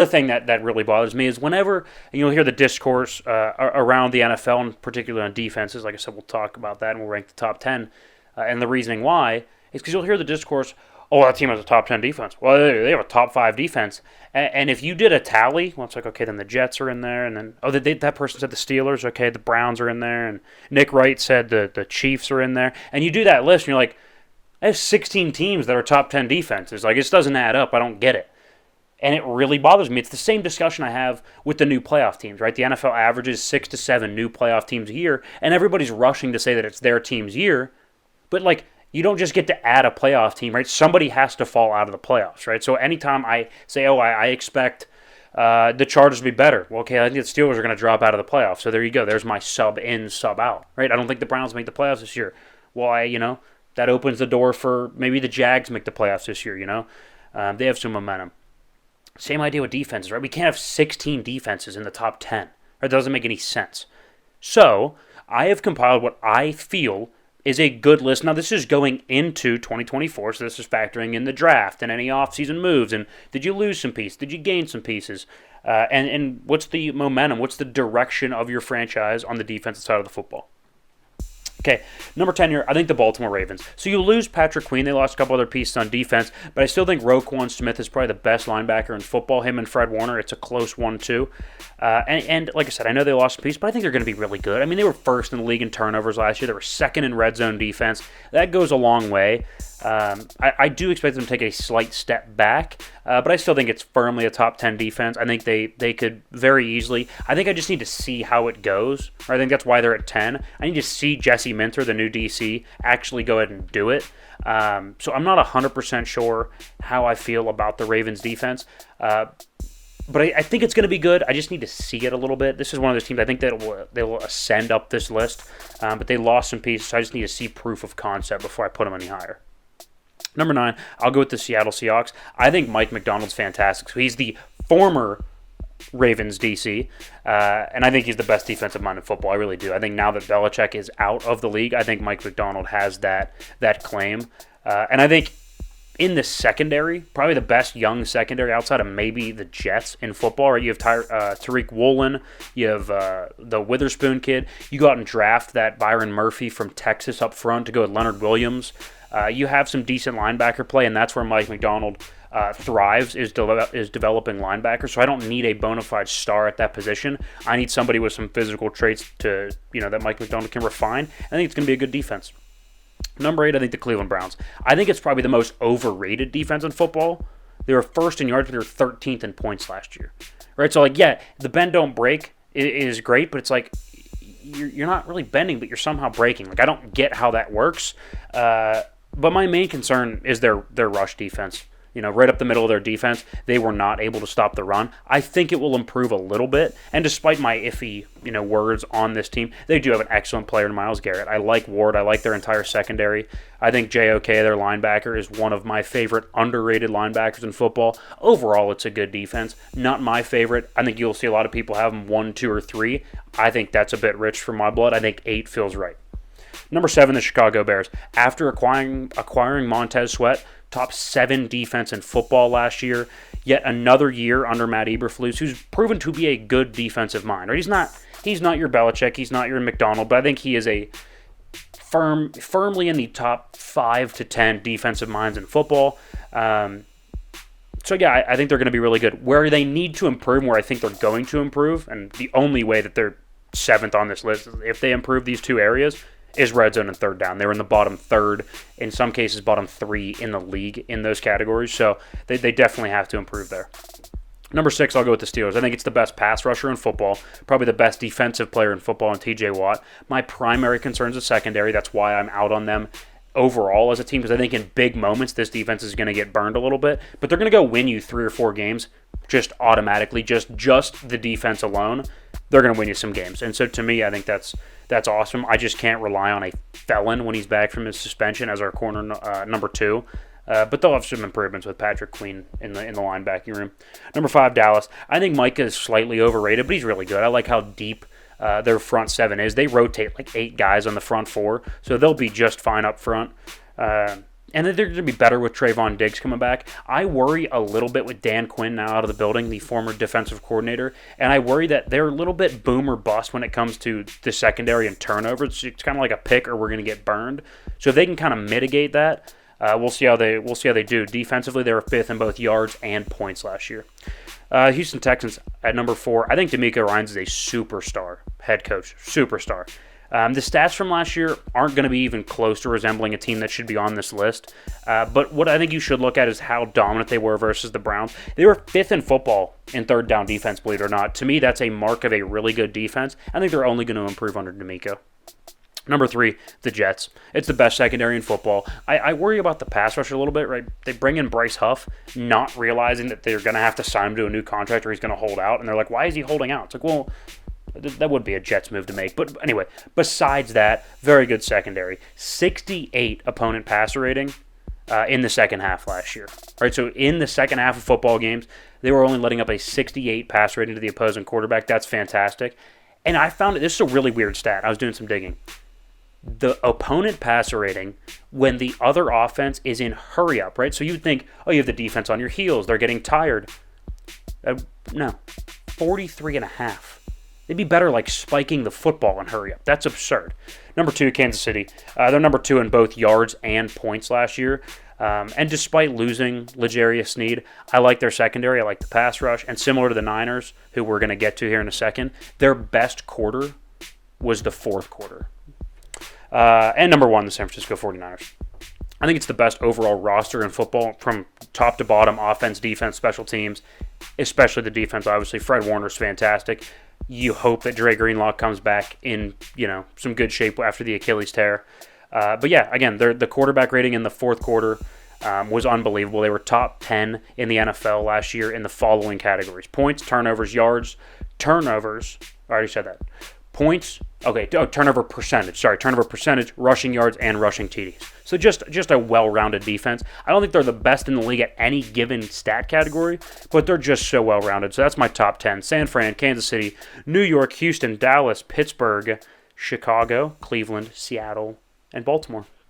other thing that really bothers me is whenever you'll hear the discourse around the NFL, and particularly on defenses. Like I said, we'll talk about that and we'll rank the top 10. And the reasoning why is because you'll hear the discourse, oh, that team has a top 10 defense. Well, they have a top 5 defense. And if you did a tally, well, it's like, okay, then the Jets are in there. And then, that person said the Steelers. Okay, the Browns are in there. And Nick Wright said the Chiefs are in there. And you do that list, and you're like, I have 16 teams that are top 10 defenses. Like, it doesn't add up. I don't get it. And it really bothers me. It's the same discussion I have with the new playoff teams, right? The NFL averages 6 to 7 new playoff teams a year, and everybody's rushing to say that it's their team's year. But, like, you don't just get to add a playoff team, right? Somebody has to fall out of the playoffs, right? So anytime I say, I expect the Chargers to be better, well, okay, I think the Steelers are going to drop out of the playoffs. So there you go. There's my sub in, sub out, right? I don't think the Browns make the playoffs this year. Well, that opens the door for maybe the Jags make the playoffs this year, They have some momentum. Same idea with defenses, right? We can't have 16 defenses in the top 10. It doesn't make any sense. So I have compiled what I feel is a good list. Now, this is going into 2024, so this is factoring in the draft and any offseason moves. And did you lose some pieces? Did you gain some pieces? And what's the momentum? What's the direction of your franchise on the defensive side of the football? Okay, number 10 here, I think the Baltimore Ravens. So you lose Patrick Queen. They lost a couple other pieces on defense, but I still think Roquan Smith is probably the best linebacker in football. Him and Fred Warner, it's a close 1-2. And like I said, I know they lost a piece, but I think they're going to be really good. I mean, they were first in the league in turnovers last year. They were second in red zone defense. That goes a long way. I do expect them to take a slight step back, but I still think it's firmly a top 10 defense. I think they could very easily. I think I just need to see how it goes. I think that's why they're at 10. I need to see Jesse Minter, the new DC, actually go ahead and do it. So I'm not 100% sure how I feel about the Ravens defense. But I think it's going to be good. I just need to see it a little bit. This is one of those teams I think that they will ascend up this list, but they lost some pieces, so I just need to see proof of concept before I put them any higher. Number 9, I'll go with the Seattle Seahawks. I think Mike McDonald's fantastic. So he's the former Ravens DC, and I think he's the best defensive mind in football. I really do. I think now that Belichick is out of the league, I think Mike McDonald has that claim. And I think in the secondary, probably the best young secondary outside of maybe the Jets in football. Right? You have Tariq Woolen, you have the Witherspoon kid. You go out and draft that Byron Murphy from Texas up front to go with Leonard Williams. You have some decent linebacker play, and that's where Mike McDonald thrives, is developing linebackers. So I don't need a bona fide star at that position. I need somebody with some physical traits that Mike McDonald can refine. I think it's going to be a good defense. Number 8, I think the Cleveland Browns. I think it's probably the most overrated defense in football. They were first in yards, but they were 13th in points last year. Right? So, the bend don't break is great, but it's like you're not really bending, but you're somehow breaking. Like, I don't get how that works. But my main concern is their rush defense. Right up the middle of their defense, they were not able to stop the run. I think it will improve a little bit. And despite my iffy, words on this team, they do have an excellent player in Myles Garrett. I like Ward. I like their entire secondary. I think JOK, their linebacker, is one of my favorite underrated linebackers in football. Overall, it's a good defense. Not my favorite. I think you'll see a lot of people have them 1, 2, or 3. I think that's a bit rich for my blood. I think 8 feels right. Number 7, the Chicago Bears. After acquiring Montez Sweat, top 7 defense in football last year, yet another year under Matt Eberflus, who's proven to be a good defensive mind. Right? He's not your Belichick, he's not your McDonald, but I think he is a firmly in the top 5 to 10 defensive minds in football. I think they're going to be really good. Where they need to improve, where I think they're going to improve, and the only way that they're 7th on this list is if they improve these 2 areas, is red zone and third down. They were in the bottom 3rd, in some cases bottom 3 in the league in those categories, so they definitely have to improve there. Number 6, I'll go with the Steelers. I think it's the best pass rusher in football, probably the best defensive player in football in TJ Watt. My primary concern is the secondary. That's why I'm out on them overall as a team, because I think in big moments this defense is going to get burned a little bit, but they're going to go win you 3 or 4 games just automatically, just the defense alone. They're going to win you some games. And so to me, I think that's awesome. I just can't rely on a felon when he's back from his suspension as our corner number 2. But they'll have some improvements with Patrick Queen in the linebacking room. Number 5, Dallas. I think Micah is slightly overrated, but he's really good. I like how deep their front 7 is. They rotate like 8 guys on the front 4, so they'll be just fine up front. And then they're going to be better with Trayvon Diggs coming back. I worry a little bit with Dan Quinn now out of the building, the former defensive coordinator, and I worry that they're a little bit boom or bust when it comes to the secondary and turnovers. It's kind of like a pick or we're going to get burned. So if they can kind of mitigate that, we'll see how they do. Defensively, they were 5th in both yards and points last year. Houston Texans at number 4. I think DeMeco Ryans is a superstar head coach, superstar. The stats from last year aren't going to be even close to resembling a team that should be on this list. But what I think you should look at is how dominant they were versus the Browns. They were 5th in football in third down defense, believe it or not. To me, that's a mark of a really good defense. I think they're only going to improve under DeMeco. Number 3, the Jets. It's the best secondary in football. I worry about the pass rush a little bit, right? They bring in Bryce Huff, not realizing that they're going to have to sign him to a new contract or he's going to hold out. And they're like, why is he holding out? It's like, well, that would be a Jets move to make. But anyway, besides that, very good secondary. 68 opponent passer rating in the second half last year. All right, so in the second half of football games, they were only letting up a 68 pass rating to the opposing quarterback. That's fantastic. And I found this is a really weird stat. I was doing some digging. The opponent passer rating when the other offense is in hurry up, right? So you would think, oh, you have the defense on your heels. They're getting tired. No, 43.5. They'd be better like spiking the football and hurry up. That's absurd. Number 2, Kansas City. They're number 2 in both yards and points last year. And despite losing L'Jarius Sneed, I like their secondary. I like the pass rush. And similar to the Niners, who we're going to get to here in a second, their best quarter was the fourth quarter. And number 1, the San Francisco 49ers. I think it's the best overall roster in football from top to bottom, offense, defense, special teams, especially the defense. Obviously, Fred Warner's fantastic. You hope that Dre Greenlaw comes back in, some good shape after the Achilles tear. But yeah, again, the quarterback rating in the fourth quarter was unbelievable. They were top 10 in the NFL last year in the following categories: points, turnovers, yards, turnovers. I already said that. Points. Okay, turnover percentage, rushing yards, and rushing TDs. So just a well-rounded defense. I don't think they're the best in the league at any given stat category, but they're just so well-rounded. So that's my top 10. San Fran, Kansas City, New York, Houston, Dallas, Pittsburgh, Chicago, Cleveland, Seattle, and Baltimore.